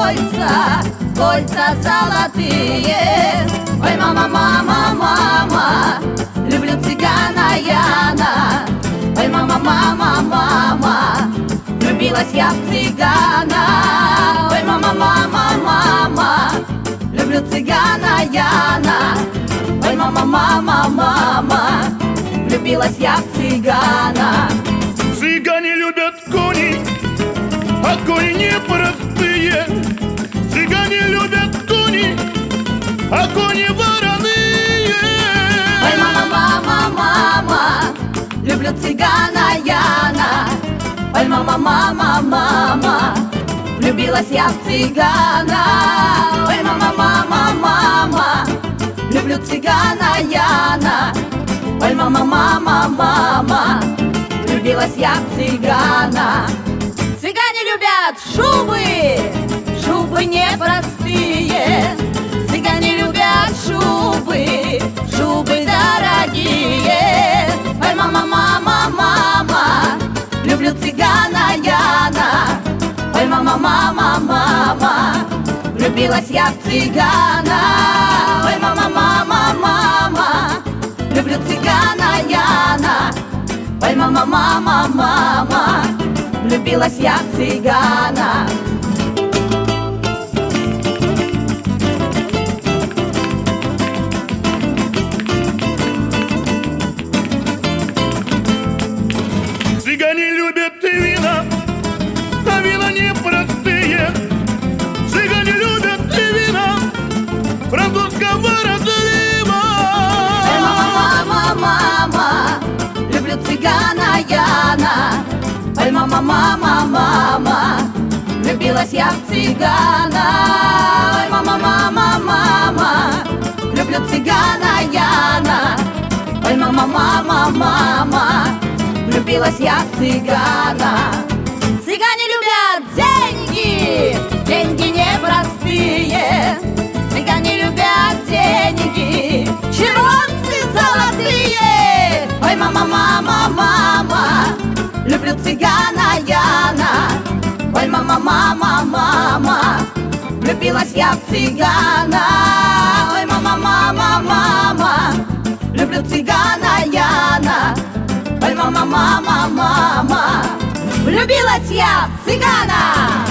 кольца, кольца золотые. Ой, мама, мама, мама, люблю цыгана Яна. Ой, мама, мама, мама, влюбилась я в цыгана. Ой, мама, мама, мама, люблю цыгана Яна. Ой, мама, мама, мама, влюбилась я в цыгана. Цыгане любят коней, а кони непростые. Цыгане любят коней, а кони вороные. Ой, мама, мама, мама, люблю цыгана Яна. Ой, мама, мама, мама, влюбилась я в цыгана. Ой, мама, мама, мама, люблю цыгана Яна. Ой, мама, мама, мама, влюбилась я в цыгана. Цыгане любят шубы, шубы непростые. Цыгане любят шубы, шубы дорогие. Ой, мама, мама, мама, люблю цыгана Яна. Ой, мама, мама, мама, влюбилась я в цыгана. Ой, мама, мама, мама, люблю цыгана Яна. Ой, мама, мама, мама, влюбилась я в цыгана. Цыгане любят вина, а вина непростые. Цыгане любят вина французского разлива. Ой, мама, мама, мама, люблю цыгана Яна. Ой, мама, мама, мама, влюбилась я в цыгана. Ой, мама, мама, мама, люблю цыгана Яна. Ой, мама, мама, мама, влюбилась я в цыгана. Цыгане любят деньги, деньги непростые. Цыгане любят деньги, червонцы золотые. Ой, мама, мама, мама, люблю цыгана Яна. Ой, мама, мама, мама, влюбилась я в цыгана. Ой, мама, мама, мама, люблю цыгана Яна. Ой, мама, мама, мама, влюбилась я в цыгана.